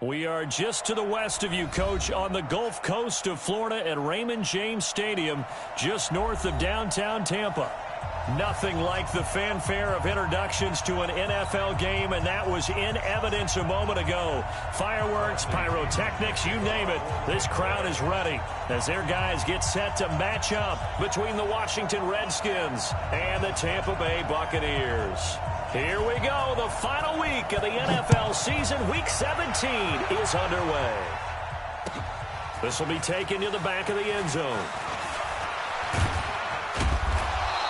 We are just to the west of you, Coach, on the Gulf Coast of Florida at Raymond James Stadium, just north of downtown Tampa. Nothing like the fanfare of introductions to an NFL game, and that was in evidence a moment ago. Fireworks, pyrotechnics, you name it. This crowd is ready as their guys get set to match up between the Washington Redskins and the Tampa Bay Buccaneers. Here we go. The final week of the NFL season. Week 17 is underway. This will be taken to the back of the end zone.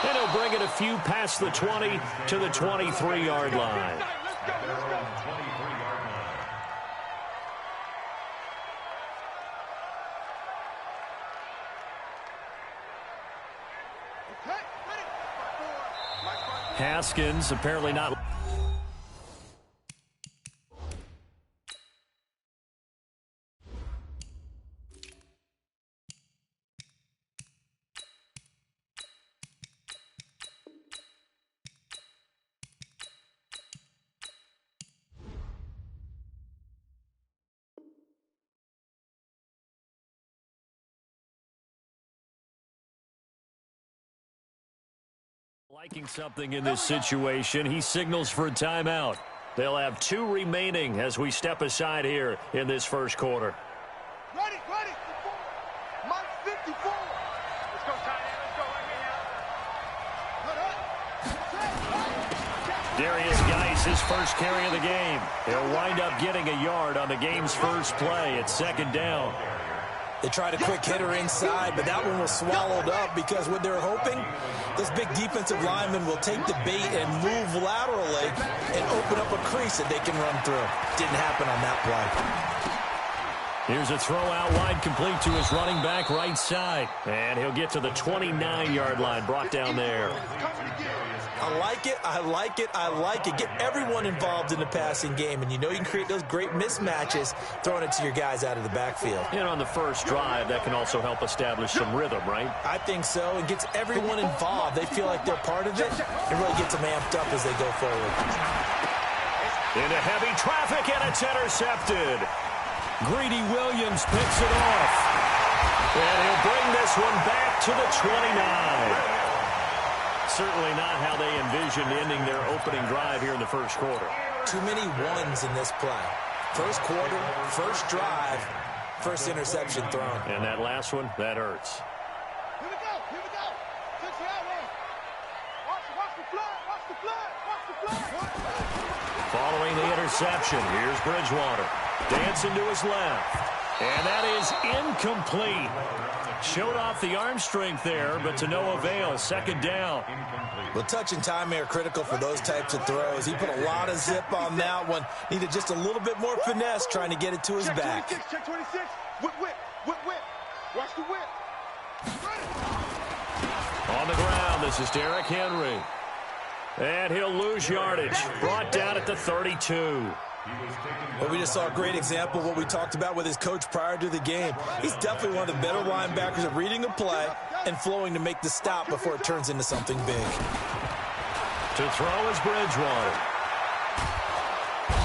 And he'll bring it a few past the 20 to the 23-yard line. Haskins apparently not. Liking something in this situation. He signals for a timeout. They'll have 2 remaining as we step aside here in this first quarter. Ready. Mike 54. Let's go, tight end. Let's go right here now. Darius Geis, his first carry of the game. He'll wind up getting a yard on the game's first play. It's second down. They tried a quick hitter inside, but that one was swallowed up because what they're hoping, this big defensive lineman will take the bait and move laterally and open up a crease that they can run through. Didn't happen on that play. Here's a throw out wide, complete to his running back right side. And he'll get to the 29-yard line, brought down there. I like it. Get everyone involved in the passing game, and you know you can create those great mismatches throwing it to your guys out of the backfield. And on the first drive, that can also help establish some rhythm, right? I think so. It gets everyone involved. They feel like they're part of it. It really gets them amped up as they go forward. Into heavy traffic, and it's intercepted. Greedy Williams picks it off. And he'll bring this one back to the 29. Certainly not how they envisioned ending their opening drive here in the first quarter. Too many ones in this play. First quarter, first drive, first interception thrown. And that last one, that hurts. Here we go. 6 out, man. Watch the flag. Following the interception, here's Bridgewater. Dancing to his left. And that is incomplete. Showed off the arm strength there, but to no avail. Second down. Well, touch and timing are critical for those types of throws. He put a lot of zip on that one. Needed just a little bit more finesse trying to get it to his back. Check 26. Whip. Watch the whip. On the ground, this is Derrick Henry. And he'll lose yardage. Brought down at the 32. Well, we just saw a great example of what we talked about with his coach prior to the game. He's definitely one of the better linebackers at reading a play and flowing to make the stop before it turns into something big. To throw is Bridgewater.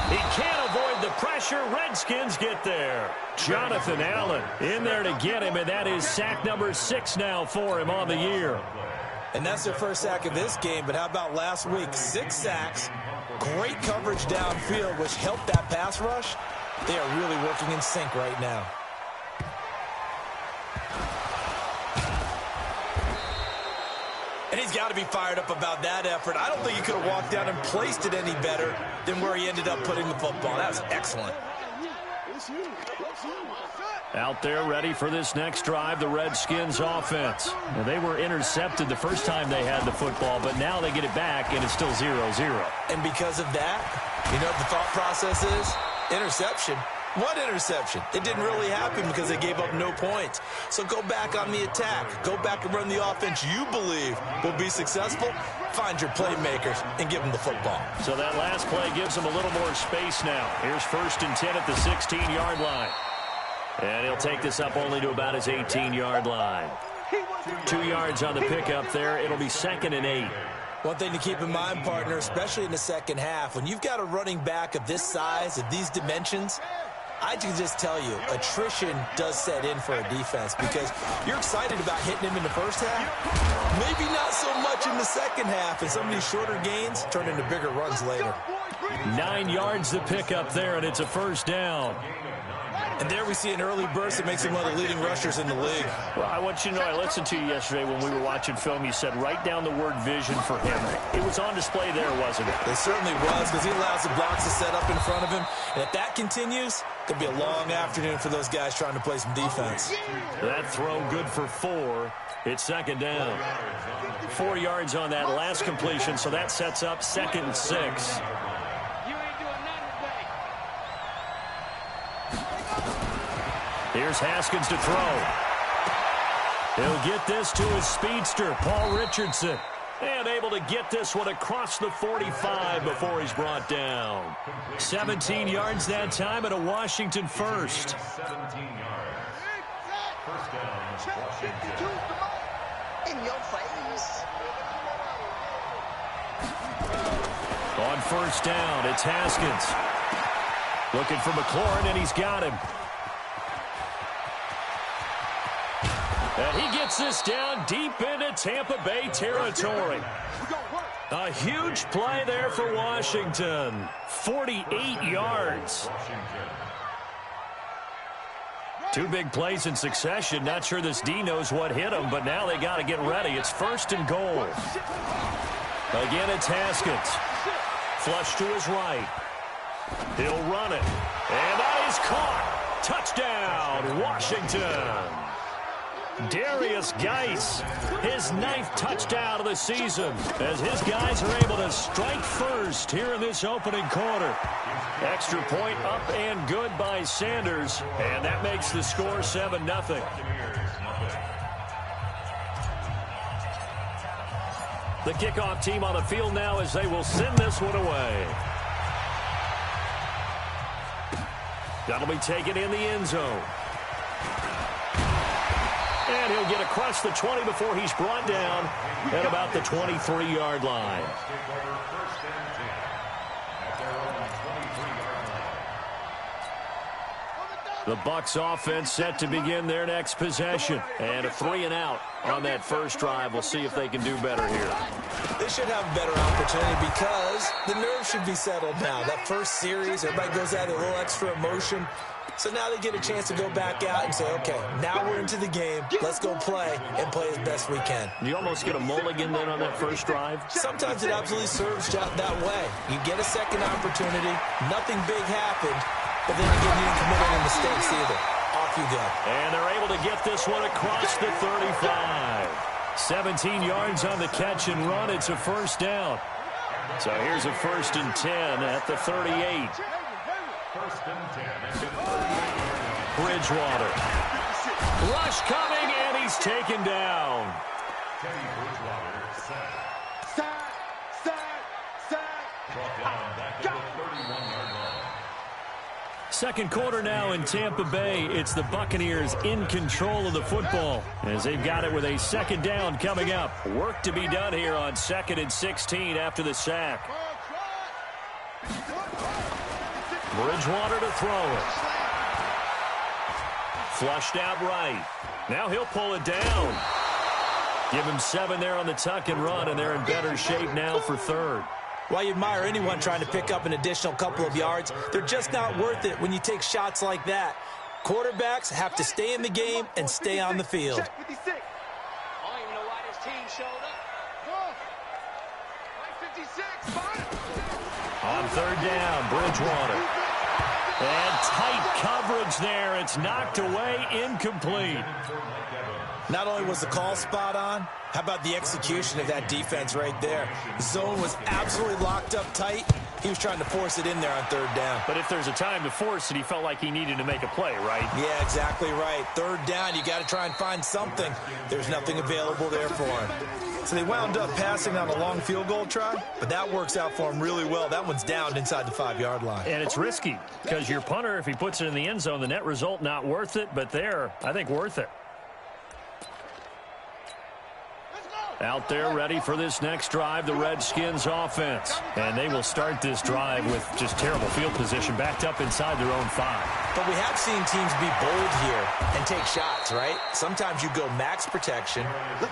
He can't avoid the pressure. Redskins get there. Jonathan Allen in there to get him, and that is sack number 6 now for him on the year. And that's their first sack of this game, but how about last week? 6 sacks. Great coverage downfield, which helped that pass rush. They are really working in sync right now. And he's got to be fired up about that effort. I don't think he could have walked down and placed it any better than where he ended up putting the football. That was excellent. Out there ready for this next drive, the Redskins offense. And they were intercepted the first time they had the football, but now they get it back, and it's still 0-0. And because of that, you know what the thought process is? Interception. One interception. It didn't really happen because they gave up no points. So go back on the attack. Go back and run the offense you believe will be successful. Find your playmakers and give them the football. So that last play gives them a little more space now. Here's 1st and 10 at the 16-yard line. And he'll take this up only to about his 18-yard line. 2 yards on the pickup there. It'll be 2nd and 8. One thing to keep in mind, partner, especially in the second half, when you've got a running back of this size, of these dimensions, I can just tell you, attrition does set in for a defense because you're excited about hitting him in the first half. Maybe not so much in the second half, and some of these shorter gains turn into bigger runs later. 9 yards to pick up there, and it's a 1st down. And there we see an early burst that makes him one of the leading rushers in the league. Well, I want you to know, I listened to you yesterday when we were watching film. You said write down the word vision for him. It was on display there, wasn't it? It certainly was, because he allows the blocks to set up in front of him. And if that continues, it could be a long afternoon for those guys trying to play some defense. That throw good for 4. It's 2nd down. 4 yards on that last completion, so that sets up 2nd and 6. Here's Haskins to throw. He'll get this to his speedster, Paul Richardson. And able to get this one across the 45 before he's brought down. 17 yards that time and a Washington first. In your face. On 1st down, it's Haskins. Looking for McLaurin, and he's got him. And he gets this down deep into Tampa Bay territory. A huge play there for Washington. 48 yards. 2 big plays in succession. Not sure this D knows what hit him, but now they got to get ready. It's 1st and goal. Again, it's Haskins. Flush to his right. He'll run it. And that is caught. Touchdown, Washington. Darius Geis, his 9th touchdown of the season, as his guys are able to strike first here in this opening quarter. Extra point up and good by Sanders, and that makes the score 7-0. The kickoff team on the field now as they will send this one away. That'll be taken in the end zone. And he'll get across the 20 before he's brought down at about the 23-yard line. The Bucs offense set to begin their next possession. And a 3-and-out on that first drive. We'll see if they can do better here. They should have a better opportunity because the nerves should be settled now. That first series, everybody goes out with a little extra emotion. So now they get a chance to go back out and say, okay, now we're into the game. Let's go play and play as best we can. You almost get a mulligan then on that first drive? Sometimes it absolutely serves that way. You get a second opportunity. Nothing big happened. But then again, you didn't commit any mistakes either. Off you go. And they're able to get this one across the 35. 17 yards on the catch and run. It's a 1st down. So here's a 1st and 10 at the 38. Bridgewater. Rush coming, and he's taken down. Second quarter now in Tampa Bay. It's the Buccaneers in control of the football as they've got it with a 2nd down coming up. Work to be done here on 2nd and 16 after the sack. Bridgewater to throw it. Flushed out right. Now he'll pull it down. Give him 7 there on the tuck and run, and they're in better shape now for 3rd. While you admire anyone trying to pick up an additional couple of yards, they're just not worth it when you take shots like that. Quarterbacks have to stay in the game and stay on the field. I don't even know why this team showed up. 56, on 3rd down, Bridgewater. And tight coverage there. It's knocked away, incomplete. Not only was the call spot on, how about the execution of that defense right there? The zone was absolutely locked up tight, He was trying to force it in there on third down. But if there's a time to force it, he felt like he needed to make a play, right? Yeah, exactly right. Third down, you got to try and find something. There's nothing available there for him. So they wound up passing on a long field goal try, but that works out for him really well. That one's down inside the 5-yard line. And it's risky because your punter, if he puts it in the end zone, the net result not worth it, but there, I think worth it. Out there ready for this next drive, the Redskins offense. And they will start this drive with just terrible field position, backed up inside their own 5. But we have seen teams be bold here and take shots, right? Sometimes you go max protection,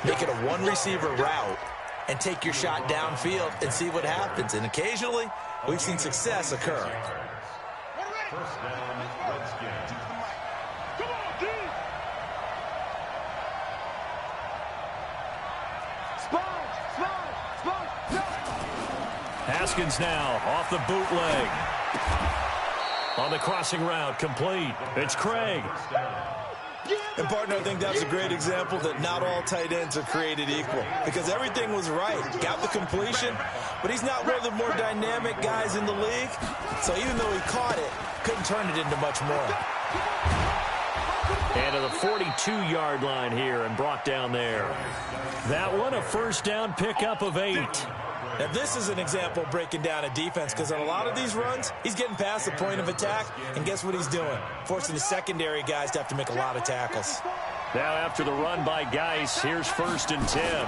make it a one-receiver route, and take your shot downfield and see what happens. And occasionally, we've seen success occur. First down, Redskins. Come on, dude! Haskins now off the bootleg. On the crossing route, complete. It's Craig. And, partner, I think that's a great example that not all tight ends are created equal because everything was right. Got the completion, but he's not one of the more dynamic guys in the league. So even though he caught it, couldn't turn it into much more. And to the 42-yard line here and brought down there. That one a first down pickup of 8. Now, this is an example of breaking down a defense because on a lot of these runs, he's getting past the point of attack, and guess what he's doing? Forcing the secondary guys to have to make a lot of tackles. Now after the run by Geis, here's 1st and 10.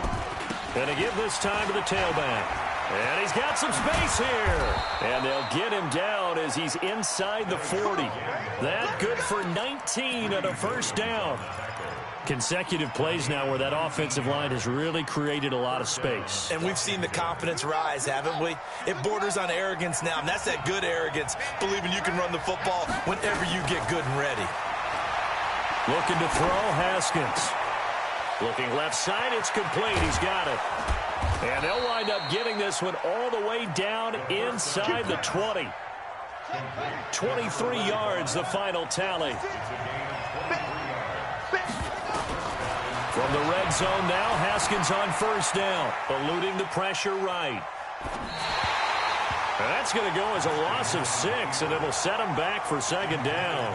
Going to give this time to the tailback. And he's got some space here. And they'll get him down as he's inside the 40. That good for 19 on a first down. Consecutive plays now where that offensive line has really created a lot of space. And we've seen the confidence rise, haven't we? It borders on arrogance now, and that's that good arrogance, believing you can run the football whenever you get good and ready. Looking to throw, Haskins. Looking left side, it's complete. He's got it. And they'll wind up getting this one all the way down inside the 20. 23 yards, the final tally. From the red zone now, Haskins on first down, eluding the pressure right. And that's going to go as a loss of 6, and it'll set him back for second down.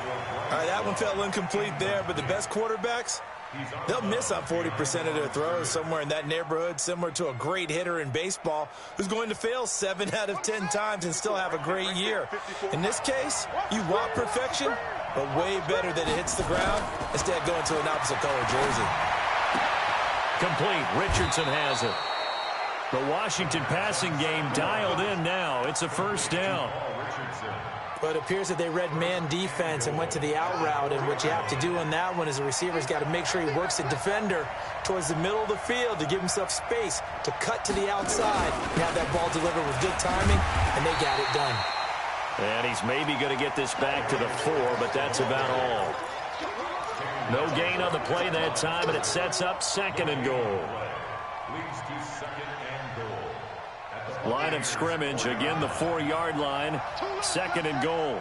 All right, that one fell incomplete there, but the best quarterbacks, they'll miss on 40% of their throws, somewhere in that neighborhood, similar to a great hitter in baseball who's going to fail 7 out of 10 times and still have a great year. In this case, you want perfection, but way better that it hits the ground instead of going to an opposite color jersey. Complete. Richardson has it. The Washington passing game dialed in now. It's a first down. But it appears that they read man defense and went to the out route, and what you have to do on that one is the receiver's got to make sure he works the defender towards the middle of the field to give himself space to cut to the outside and have that ball delivered with good timing, and they got it done. And he's maybe going to get this back to the 4, but that's about all. No gain on the play that time, and it sets up 2nd and goal. Line of scrimmage, again the 4-yard line, 2nd and goal.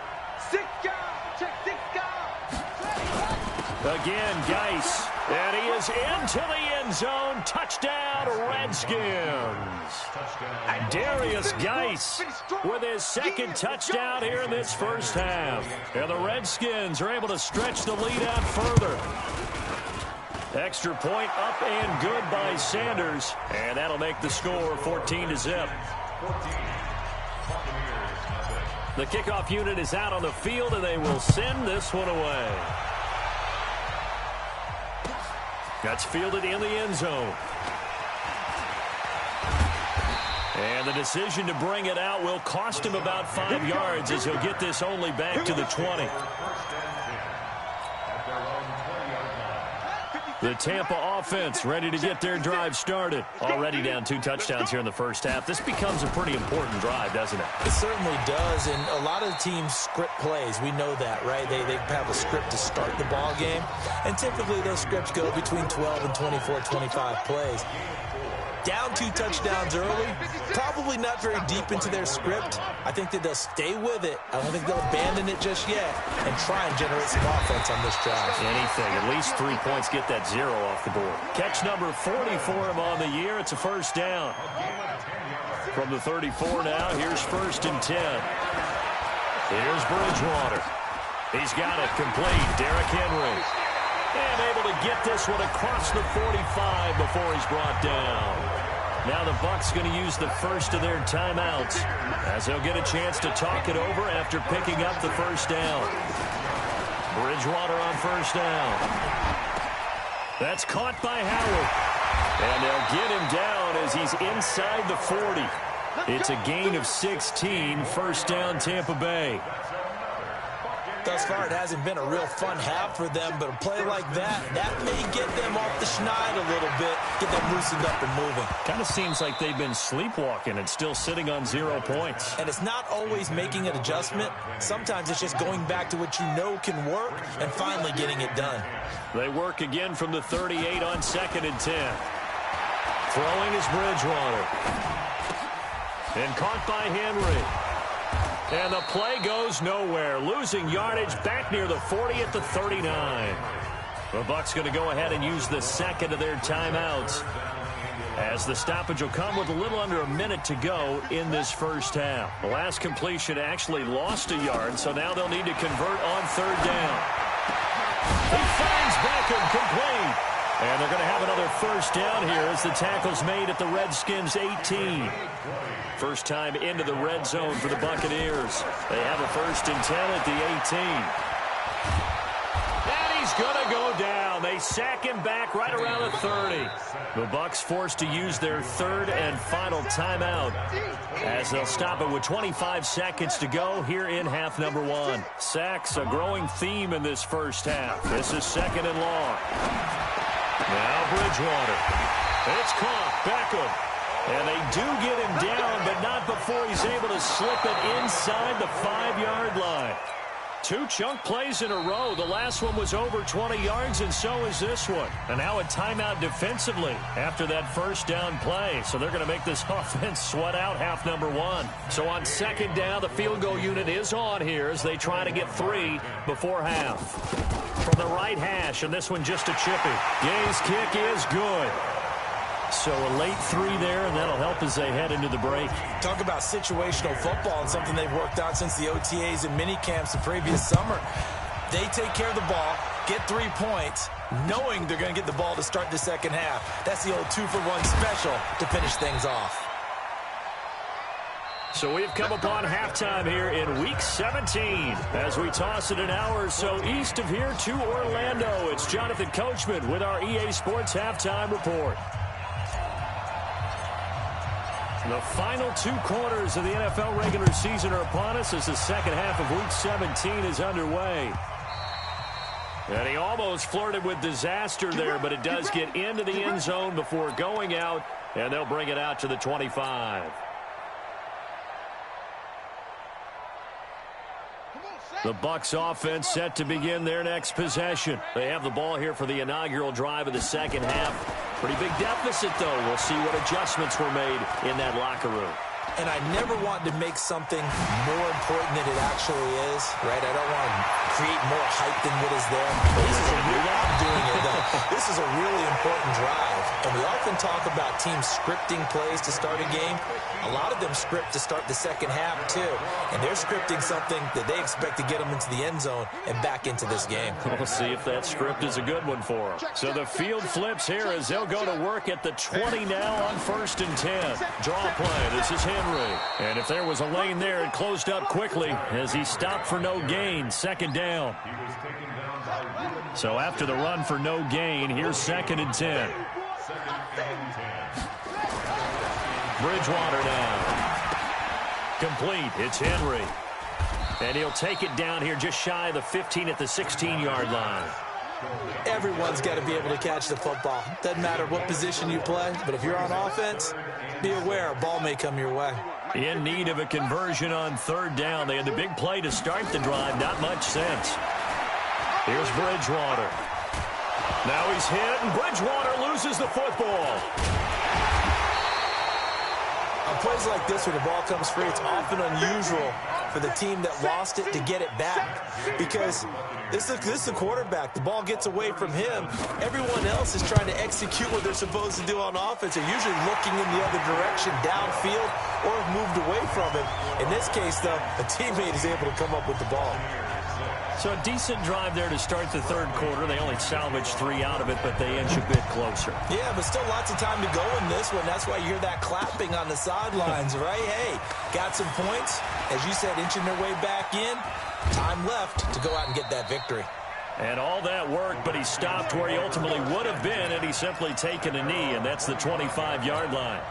Again, Geis, and he is into the end zone. Touchdown, Redskins. Darius Geis with his 2nd touchdown here in this first half. And the Redskins are able to stretch the lead out further. Extra point up and good by Sanders. And that'll make the score 14-0. The kickoff unit is out on the field, and they will send this one away. That's fielded in the end zone. And the decision to bring it out will cost him about 5 yards as he'll get this only back to the 20. The Tampa offense ready to get their drive started. Already down 2 touchdowns here in the first half. This becomes a pretty important drive, doesn't it? It certainly does, and a lot of the teams script plays. We know that, right? They have a script to start the ball game, and typically those scripts go between 12 and 24, 25 plays. Down 2 touchdowns early, probably not very deep into their script. I think that they'll stay with it. I don't think they'll abandon it just yet and try and generate some offense on this drive. Anything, at least 3 points, get that 0 off the board. Catch number 40 for him on the year. It's a first down. From the 34 now, here's 1st and 10. Here's Bridgewater. He's got it complete. Derrick Henry. And able to get this one across the 45 before he's brought down. Now the Bucs going to use the first of their timeouts as they'll get a chance to talk it over after picking up the first down. Bridgewater on first down. That's caught by Howard. And they'll get him down as he's inside the 40. It's a gain of 16, first down Tampa Bay. Thus far, it hasn't been a real fun half for them, but a play like that may get them off the schneid a little bit, get them loosened up and moving. Kind of seems like they've been sleepwalking and still sitting on 0 points. And it's not always making an adjustment. Sometimes it's just going back to what you know can work and finally getting it done. They work again from the 38 on 2nd and 10. Throwing is Bridgewater. And caught by Henry. And the play goes nowhere. Losing yardage back near the 40 at the 39. The Bucs going to go ahead and use the second of their timeouts, as the stoppage will come with a little under a minute to go in this first half. The last completion actually lost a yard, so now they'll need to convert on 3rd down. He finds Beckham complete. And they're going to have another first down here as the tackle's made at the Redskins' 18. First time into the red zone for the Buccaneers. They have a 1st and 10 at the 18. And he's going to go down. They sack him back right around the 30. The Bucs forced to use their 3rd and final timeout, as they'll stop it with 25 seconds to go here in half number 1. Sacks, a growing theme in this first half. This is 2nd and long. Now Bridgewater. It's caught. Beckham. And they do get him down, but not before he's able to slip it inside the 5-yard line. 2 chunk plays in a row. The last one was over 20 yards, and so is this one. And now a timeout defensively after that first down play. So they're going to make this offense sweat out half number 1. So on 2nd down, the field goal unit is on here as they try to get 3 before half. From the right hash, and this one just a chippy. Gay's kick is good. So a late 3 there, and that'll help as they head into the break. Talk about situational football and something they've worked on since the OTAs and mini camps the previous summer. They take care of the ball, get 3 points, knowing they're going to get the ball to start the second half. That's the old 2-for-1 special to finish things off. So we've come upon halftime here in Week 17 as we toss it an hour or so east of here to Orlando. It's Jonathan Coachman with our EA Sports Halftime Report. The final 2 quarters of the NFL regular season are upon us as the second half of Week 17 is underway. And he almost flirted with disaster there, but it does get into the end zone before going out, and they'll bring it out to the 25. The Bucs offense set to begin their next possession. They have the ball here for the inaugural drive of the second half. Pretty big deficit, though. We'll see what adjustments were made in that locker room. And I never want to make something more important than it actually is, right? I don't want to create more hype than what is there. This is a really important drive. And we often talk about teams scripting plays to start a game. A lot of them script to start the second half, too. And they're scripting something that they expect to get them into the end zone and back into this game. We'll see if that script is a good one for them. So the field flips here as they'll go to work at the 20 now on 1st and 10. Draw play. This is Henry. And if there was a lane there, it closed up quickly as he stopped for no gain. 2nd down. So after the run for no gain, here's 2nd and 10. Bridgewater now. Complete. It's Henry. And he'll take it down here just shy of the 15 at the 16-yard line. Everyone's got to be able to catch the football. Doesn't matter what position you play, but if you're on offense, be aware a ball may come your way. In need of a conversion on 3rd down. They had the big play to start the drive. Not much sense. Here's Bridgewater. Now he's hit, and Bridgewater loses the football. On plays like this where the ball comes free, it's often unusual for the team that lost it to get it back, because this is the quarterback. The ball gets away from him. Everyone else is trying to execute what they're supposed to do on offense. They're usually looking in the other direction, downfield, or have moved away from him. In this case, though, a teammate is able to come up with the ball. So a decent drive there to start the third quarter. They only salvaged 3 out of it, but they inch a bit closer. Yeah, but still lots of time to go in this one. That's why you hear that clapping on the sidelines, right? Hey, got some points. As you said, inching their way back in. Time left to go out and get that victory. And all that work, but he stopped where he ultimately would have been, and he's simply taken a knee, and that's the 25-yard line.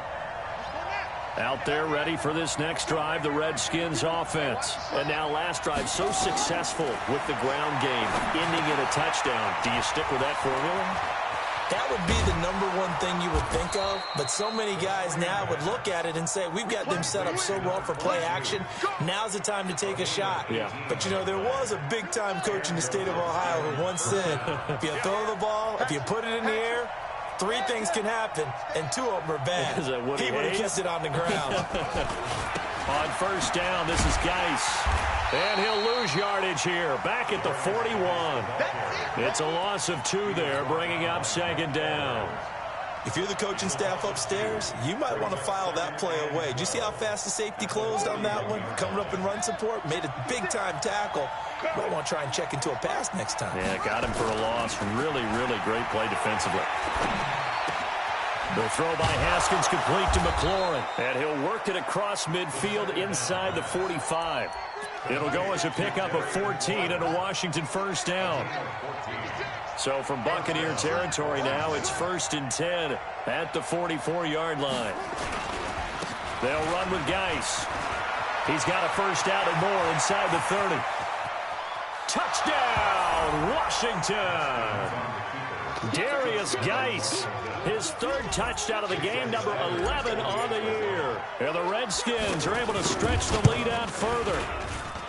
Out there ready for this next drive, the Redskins offense. And now last drive so successful with the ground game, ending in a touchdown. Do you stick with that formula? That would be the number one thing you would think of, but so many guys now would look at it and say, we've got them set up so well for play action. Now's the time to take a shot. Yeah. But, you know, there was a big-time coach in the state of Ohio who once said, if you throw the ball, if you put it in the air, 3 things can happen, and 2 of them are bad. He would have kept it on the ground. On first down, this is Geis. And he'll lose yardage here. Back at the 41. It's a loss of 2 there, bringing up second down. If you're the coaching staff upstairs, you might want to file that play away. Did you see how fast the safety closed on that one? Coming up in run support, made a big-time tackle. Might want to try and check into a pass next time. Yeah, got him for a loss. Really, really great play defensively. The throw by Haskins complete to McLaurin. And he'll work it across midfield inside the 45. It'll go as a pickup of 14 and a Washington first down. So from Buccaneer territory now, it's 1st and 10 at the 44-yard line. They'll run with Geis. He's got a first down and more inside the 30. Touchdown, Washington! Darius Geis, his 3rd touchdown of the game, number 11 on the year. And the Redskins are able to stretch the lead out further.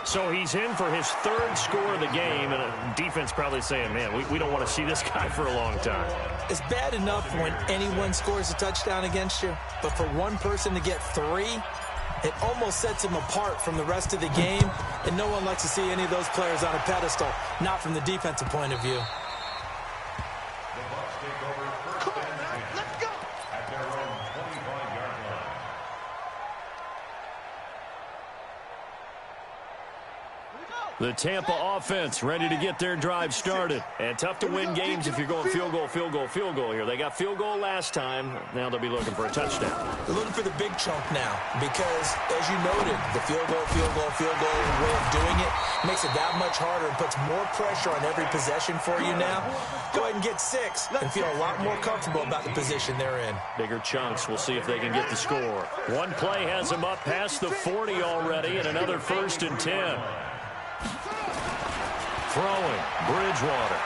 So he's in for his 3rd score of the game, and a defense probably saying, man, we don't want to see this guy for a long time. It's bad enough when anyone scores a touchdown against you, but for one person to get 3, it almost sets him apart from the rest of the game, and no one likes to see any of those players on a pedestal, not from the defensive point of view. The Tampa offense ready to get their drive started. And tough to win games if you're going field goal, field goal, field goal here. They got field goal last time. Now they'll be looking for a touchdown. They're looking for the big chunk now because, as you noted, the field goal way of doing it makes it that much harder and puts more pressure on every possession for you now. Go ahead and get 6 and feel a lot more comfortable about the position they're in. Bigger chunks. We'll see if they can get the score. One play has them up past the 40 already, and another 1st and 10. Throwing, Bridgewater.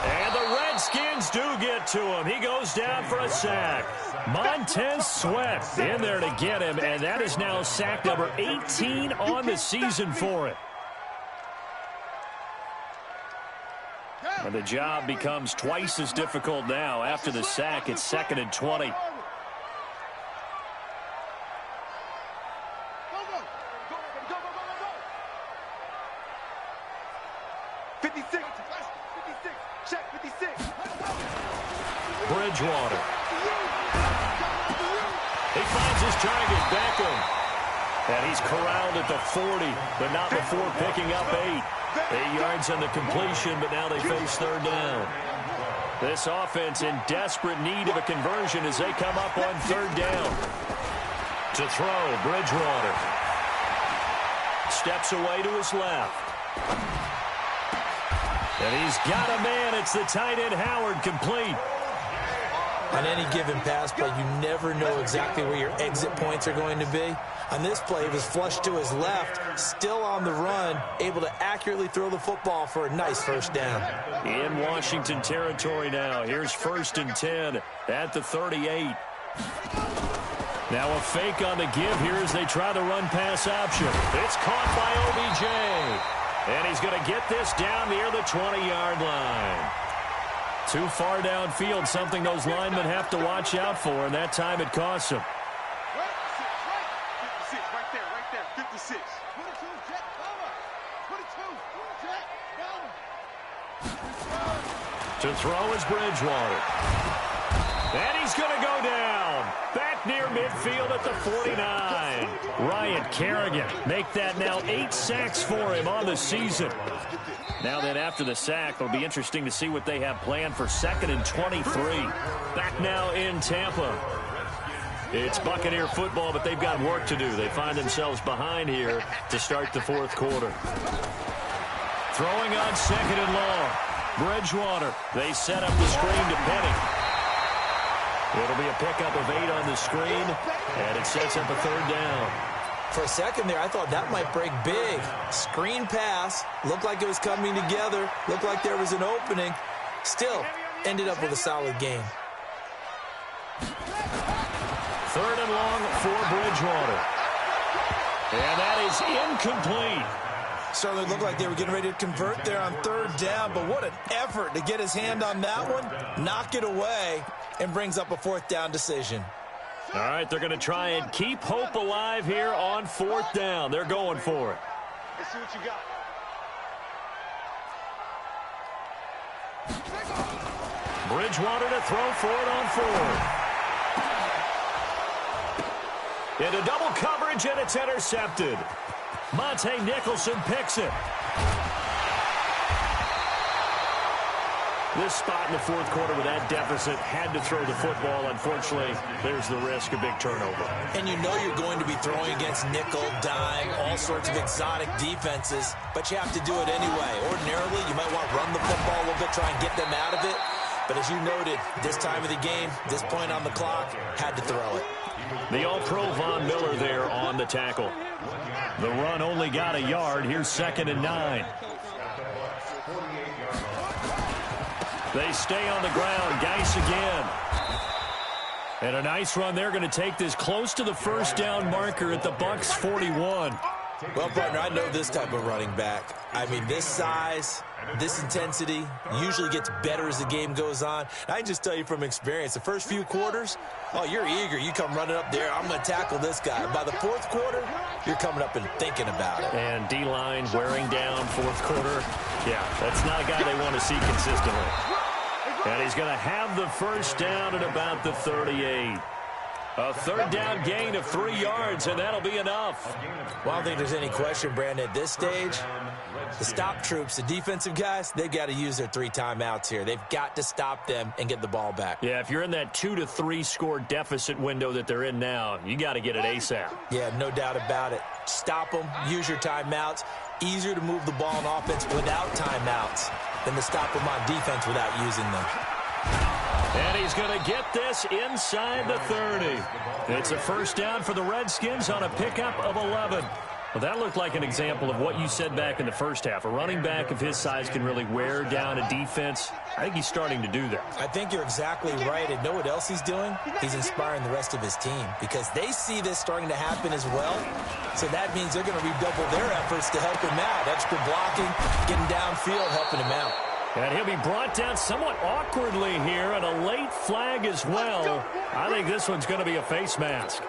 And the Redskins do get to him. He goes down for a sack. Montez Sweat in there to get him, and that is now sack number 18 on the season for it. And the job becomes twice as difficult now. After the sack, it's 2nd and 20. 56. Check 56. Bridgewater. He finds his target, Beckham. And he's corralled at the 40, but not before picking up 8. 8 yards on the completion, but now they face 3rd down. This offense in desperate need of a conversion as they come up on 3rd down. To throw, Bridgewater. Steps away to his left. And he's got a man. It's the tight end, Howard, complete. On any given pass play, you never know exactly where your exit points are going to be. On this play, he was flushed to his left, still on the run, able to accurately throw the football for a nice first down. In Washington territory now. Here's 1st and 10 at the 38. Now a fake on the give here as they try the run-pass option. It's caught by OBJ. And he's going to get this down near the 20-yard line. Too far downfield, something those linemen have to watch out for, and that time it costs them. 56, right there, 56. To throw is Bridgewater. And he's going to go down. Back near midfield at the 49. Ryan Kerrigan make that now 8 sacks for him on the season. Now then, after the sack, it'll be interesting to see what they have planned for 2nd and 23. Back now in Tampa. It's Buccaneer football, but they've got work to do. They find themselves behind here to start the 4th quarter. Throwing on 2nd and long. Bridgewater. They set up the screen to Penny. It'll be a pickup of 8 on the screen, and it sets up a 3rd down. For a second there, I thought that might break big. Screen pass. Looked like it was coming together. Looked like there was an opening. Still, ended up with a solid game. 3rd and long for Bridgewater. And that is incomplete. Certainly looked like they were getting ready to convert there on 3rd down, but what an effort to get his hand on that one, knock it away, and brings up a 4th down decision. All right, they're going to try and keep hope alive here on 4th down. They're going for it. Let's see what you got. Bridgewater to throw for it on 4th. Into double coverage, and it's intercepted. Monte Nicholson picks it. This spot in the 4th quarter with that deficit, had to throw the football. Unfortunately, there's the risk of big turnover. And you know you're going to be throwing against nickel, dime, all sorts of exotic defenses, but you have to do it anyway. Ordinarily, you might want to run the football a little bit, try and get them out of it. But as you noted, this time of the game, this point on the clock, had to throw it. The All-Pro Von Miller there on the tackle. The run only got a yard. Here's 2nd and 9. They stay on the ground. Geis again. And a nice run. They're going to take this close to the 1st down marker at the Bucs 41. Well, partner, I know this type of running back. I mean, this size, this intensity usually gets better as the game goes on. I can just tell you from experience, the first few quarters, oh, you're eager. You come running up there, I'm going to tackle this guy. By the 4th quarter, you're coming up and thinking about it. And D-line wearing down 4th quarter. Yeah, that's not a guy they want to see consistently. And he's going to have the 1st down at about the 38. A 3rd down gain of 3 yards, and that'll be enough. Well, I don't think there's any question, Brandon, at this stage, the stop troops, the defensive guys, they've got to use their 3 timeouts here. They've got to stop them and get the ball back. Yeah, if you're in that 2 to 3 score deficit window that they're in now, you got to get it ASAP. Yeah, no doubt about it. Stop them, use your timeouts. Easier to move the ball on offense without timeouts than to stop them on defense without using them. And he's going to get this inside the 30. It's a 1st down for the Redskins on a pickup of 11. Well, that looked like an example of what you said back in the 1st half. A running back of his size can really wear down a defense. I think he's starting to do that. I think you're exactly right. And know what else he's doing? He's inspiring the rest of his team because they see this starting to happen as well. So that means they're going to redouble their efforts to help him out. Extra blocking, getting downfield, helping him out. And he'll be brought down somewhat awkwardly here, and a late flag as well. I think this one's going to be a face mask.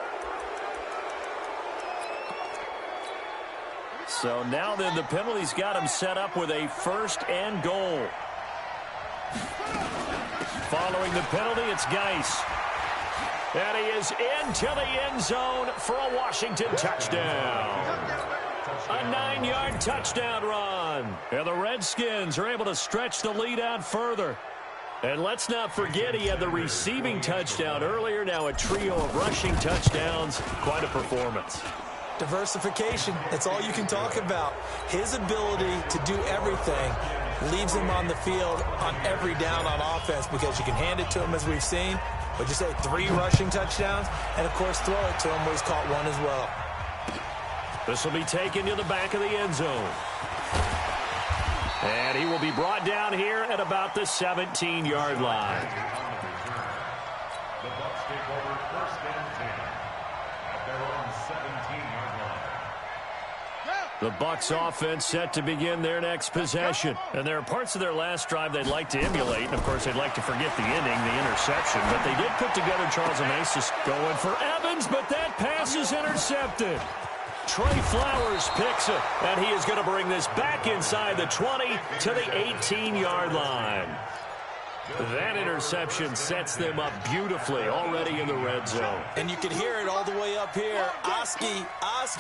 So now then, the penalty's got him set up with a 1st and goal. Following the penalty, it's Geis. And he is into the end zone for a Washington touchdown. A 9-yard touchdown run. And the Redskins are able to stretch the lead out further. And let's not forget he had the receiving touchdown earlier. Now a trio of rushing touchdowns. Quite a performance. Diversification. That's all you can talk about. His ability to do everything leaves him on the field on every down on offense because you can hand it to him as we've seen. But you say 3 rushing touchdowns and, of course, throw it to him where he's caught 1 as well. This will be taken to the back of the end zone. And he will be brought down here at about the 17-yard line. The Bucs take over 1st and 10 at their own 17-yard line. The Bucs offense set to begin their next possession. And there are parts of their last drive they'd like to emulate. And, of course, they'd like to forget the inning, the interception. But they did put together Charles Amasis going for Evans, but that pass is intercepted. Trey Flowers picks it, and he is going to bring this back inside the 20 to the 18-yard line. That interception sets them up beautifully already in the red zone. And you can hear it all the way up here. Oski,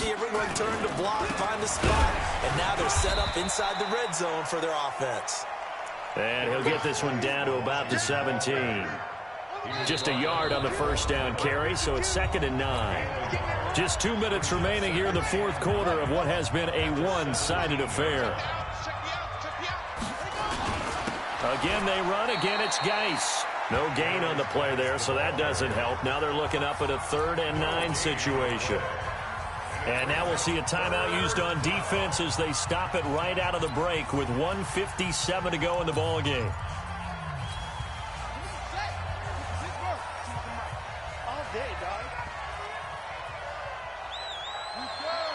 everyone turned to block, find a spot, and now they're set up inside the red zone for their offense. And he'll get this one down to about the 17. Just a yard on the first down carry, so it's 2nd and 9. Just 2 minutes remaining here in the fourth quarter of what has been a one-sided affair. Again, they run. Again, it's Geis. No gain on the play there, so that doesn't help. Now they're looking up at a 3rd and 9 situation. And now we'll see a timeout used on defense as they stop it right out of the break with 1:57 to go in the ball game.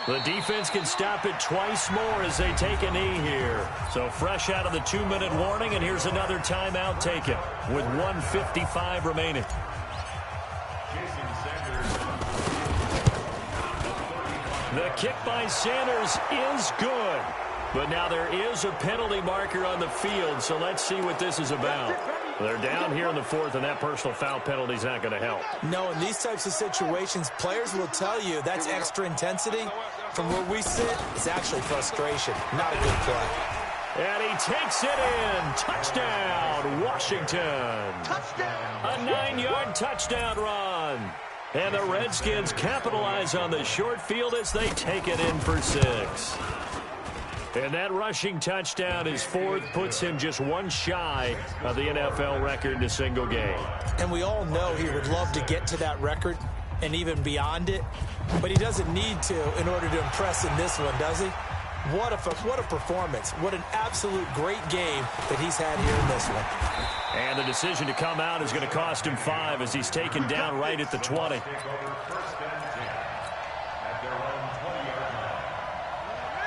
The defense can stop it twice more as they take a knee here. So fresh out of the 2-minute warning, and here's another timeout taken with 1:55 remaining. The kick by Sanders is good. But now there is a penalty marker on the field, so let's see what this is about. They're down here in the 4th, and that personal foul penalty is not going to help. No, in these types of situations, players will tell you that's extra intensity. From where we sit, it's actually frustration. Not a good play. And he takes it in. Touchdown, Washington. Touchdown. A 9-yard touchdown run. And the Redskins capitalize on the short field as they take it in for 6. And that rushing touchdown, his 4th, puts him just one shy of the NFL record in a single game. And we all know he would love to get to that record and even beyond it, but he doesn't need to in order to impress in this one, does he? What a performance. What an absolute great game that he's had here in this one. And the decision to come out is going to cost him 5 as he's taken down right at the 20.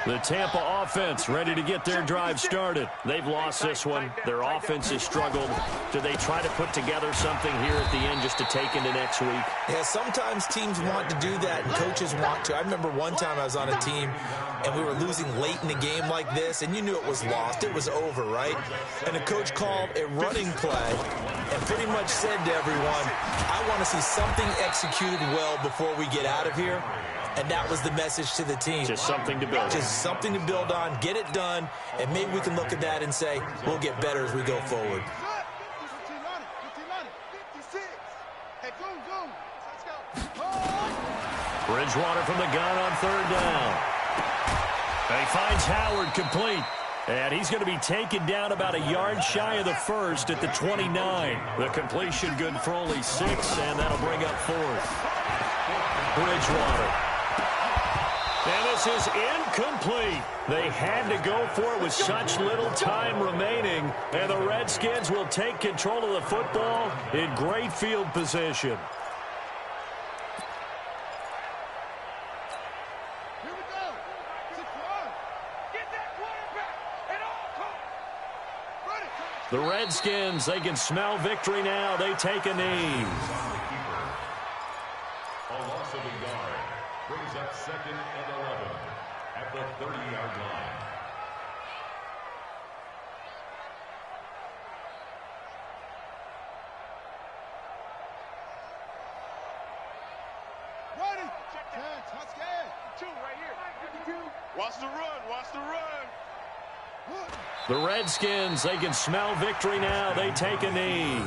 The Tampa offense ready to get their drive started. They've lost this one. Their offense has struggled. Do they try to put together something here at the end just to take into next week? Yeah, sometimes teams want to do that and coaches want to. I remember one time I was on a team and we were losing late in a game like this, and you knew it was lost. It was over, right? And the coach called a running play and pretty much said to everyone, I want to see something executed well before we get out of here. And that was the message to the team. Just something to build. Just something to build on, get it done, and maybe we can look at that and say, we'll get better as we go forward. Bridgewater from the gun on 3rd down. And he finds Howard complete. And he's going to be taken down about a yard shy of the 1st at the 29. The completion good for only 6, and that'll bring up 4th. Bridgewater. And this is incomplete. They had to go for it with such little time remaining. And the Redskins will take control of the football in great field position. Here we go. Get that quarterback at all costs. The Redskins, they can smell victory now. They take a knee. A loss of a yard brings up 2nd and 11 at the 30-yard line. Ready. Check that. Touchdown. 2 right here. Watch the run. Watch the run. The Redskins, they can smell victory now. They take a knee.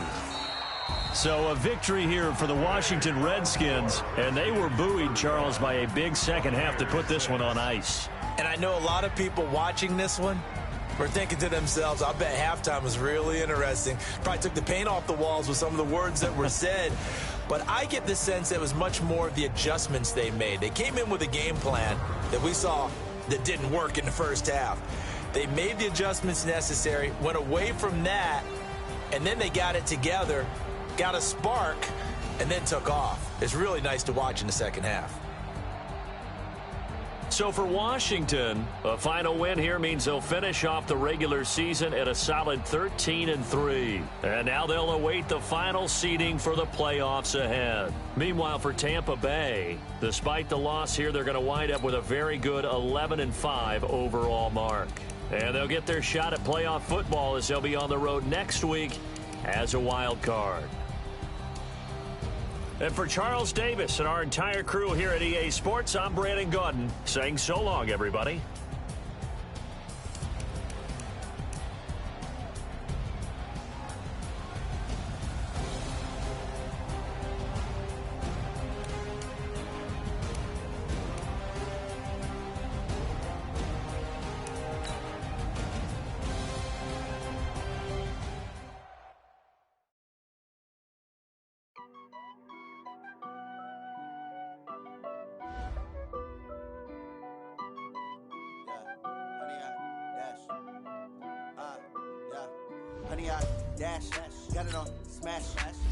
So a victory here for the Washington Redskins, and they were buoyed, Charles, by a big second half to put this one on ice. And I know a lot of people watching this one were thinking to themselves, I bet halftime was really interesting. Probably took the paint off the walls with some of the words that were said. But I get the sense that it was much more of the adjustments they made. They came in with a game plan that we saw that didn't work in the first half. They made the adjustments necessary, went away from that, and then they got it together, got a spark, and then took off. It's really nice to watch in the second half. So for Washington, a final win here means they'll finish off the regular season at a solid 13-3. And now they'll await the final seeding for the playoffs ahead. Meanwhile, for Tampa Bay, despite the loss here, they're going to wind up with a very good 11-5 overall mark. And they'll get their shot at playoff football as they'll be on the road next week as a wild card. And for Charles Davis and our entire crew here at EA Sports, I'm Brandon Gaudin saying so long, everybody. Honey, I dash, got it on smash,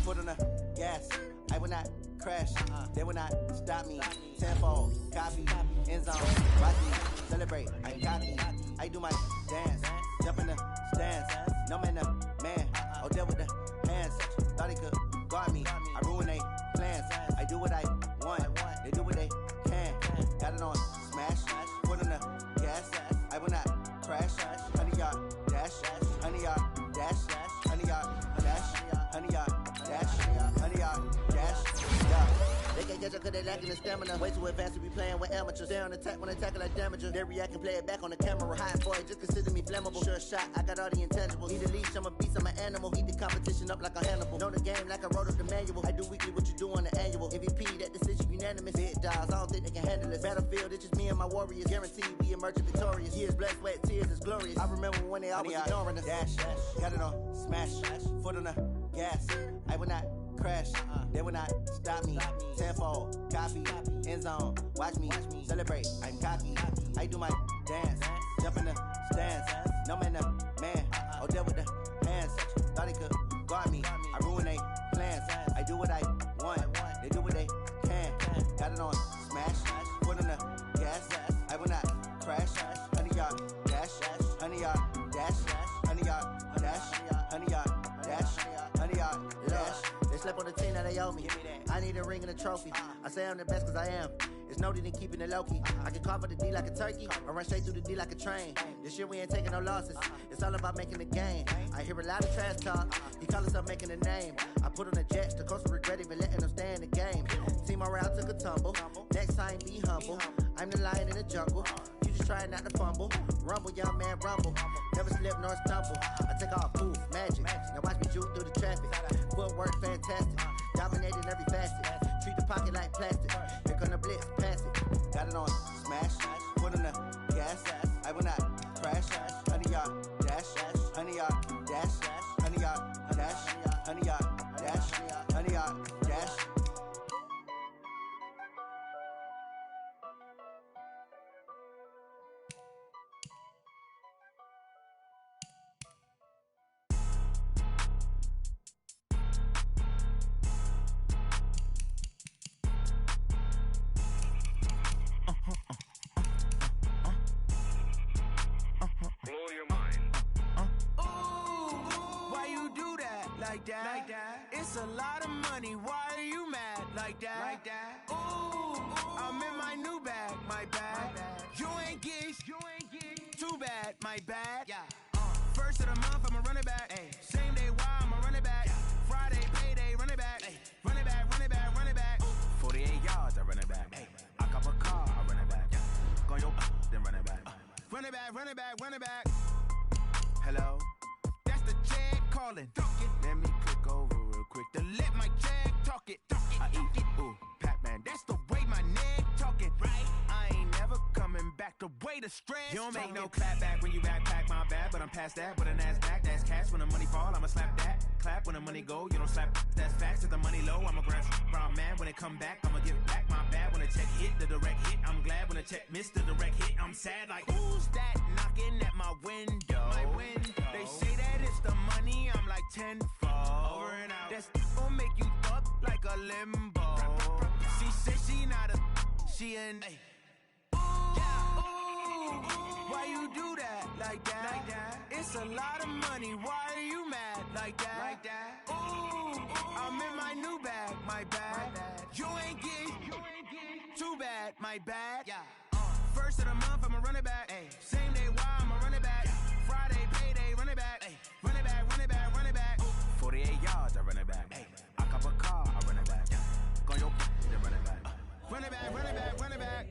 foot on the gas. I will not crash, they will not stop me. Tenfold, copy, end zone, watch me celebrate. I'm cocky, I do my dance, jump in the stands. No man, the man, oh, deal with the hands. Thought he could guard me, I ruin they plans. I do what I want, they do what they can. Got it on smash, foot on the gas. I will not crash, honey, yard dash, honey, yard dash, honey, yard dash, honey, yard dash, honey, yard dash, yeah. They can't catch up cause they lacking the stamina. Way too advanced to be playing with amateurs. Stay on attack when they tackle like damager. They react and play it back on the camera. Hot boy, just consider me flammable. Sure shot, I got all the intangibles. Need a leash, I'm a beast, I'm an animal. Heat the competition up like a Hannibal. Know the game like I wrote up the manual. I do weekly what you do on the annual. MVP, that decision unanimous. Big dogs, I don't think they can handle it. Battlefield, it's just me and my warriors. Guaranteed we emerging victorious. Years, blood, sweat, tears, is glorious. I remember when they always ignoring us. Dash, got it on smash, foot on the gas. I will not crash, they will not stop me. Tenfold, copy, end zone, watch me celebrate. I'm cocky, I do my dance, jump in the stands. No man, the man, oh, deal with the hands. Thought he could guard me, I ruin they plans. I do what I want, they do what they can. Got it on smash, foot on the gas. I will not crash, honey, yard dash, honey, yard dash, honey, yard dash, honey, yard dash, honey, yard dash. They slept on the team that they owe me. I need a ring and a trophy. I say I'm the best cause I am. It's no need in keeping it low-key. I can carve for the D like a turkey, or run straight through the D like a train. This year we ain't taking no losses. It's all about making the game. I hear a lot of trash talk. He call himself making a name. I put on the Jets. The coach will regret even letting them stay in the game. Team morale took a tumble. Next time be humble. I'm the lion in the jungle. You just trying not to fumble. Rumble, young man, rumble. Never slip nor stumble. I take off, poof, magic. Now watch me juke through the traffic. Footwork fantastic. Dominating every facet. Treat the pocket like plastic. Here come the blitz, pass it. Got it on smash, foot on the gas. I will not crash. Honey, yard dash, honey, yard dash, honey, yard dash, honey, yard dash, honey, yard dash. Like that. It's a lot of money. Why are you mad like that? Ooh, I'm in my new bag, my bad. You ain't geeks. Too bad, my bad. Yeah. First of the month, I'ma run it back. Ay. Same day, why I'ma run it back. Friday, payday, run it back. Ay. Run it back, run it back, run it back. 48 yards, I run it back. Ay. I cop a car, I run it back. Go yo, then run it back. Run it back, run it back, run it back. Hello, that's the check calling. Let me click over real quick to let my check talk it. I eat it, ooh, Pac-Man. That's the way my neck talking. Right? I ain't never coming back. The way the stress. You don't make no clap back when you backpack my bad, but I'm past that. With a NASDAQ, that's cash. When the money fall, I'ma slap that. Clap when the money go, you don't slap. That's facts. If the money low, I'ma grab brown man. When it come back, I'ma give back my bad. When the check hit, the direct hit. I'm glad when the check missed the direct hit. I'm sad like who's that knocking at my window? My window. They say that it's the money. I'm like tenfold. Over and out. That's gon' make you up like a limbo. She said she not a, she an. Ooh, yeah. like that. It's a lot of money, why are you mad like that? Ooh, I'm in my new bag, my bad. You ain't get too bad, my bad. First of the month, I'ma run it back. Same day, why I'ma run it back. Friday, payday, run it back. Run it back, run it back, run it back. 48 yards, I run it back. I cop a car, I run it back. Go your then run it back. Run it back, run it back, run it back.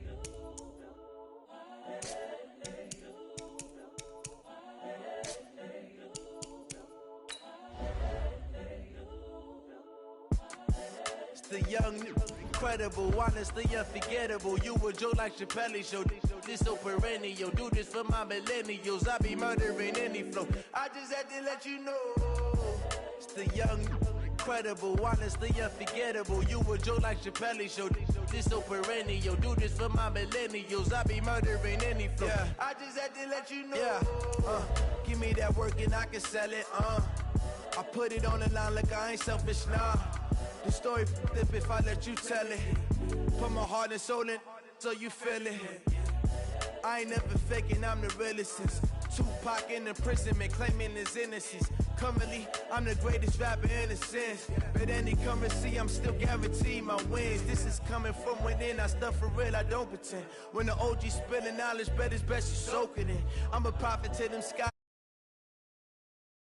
The young, incredible, honestly unforgettable. You a joke like Chappelle show. This so perennial. Do this for my millennials. I be murdering any flow. I just had to let you know. It's the young, incredible, honestly unforgettable. You a joke like Chappelle show. This so perennial. Do this for my millennials. I be murdering any flow. Yeah. I just had to let you know. Yeah. Give me that work and I can sell it. I put it on the line like I ain't selfish, nah. The story flip if I let you tell it. Put my heart and soul in so you feel it. I ain't never faking, I'm the realest since Tupac in imprisonment, claiming his innocence. Currently, I'm the greatest rapper in a sense. But any currency, I'm still guaranteed my wins. This is coming from within, I stuff for real, I don't pretend. When the OG spilling knowledge, bet it's best you soak it in. I'm a prophet to them skies.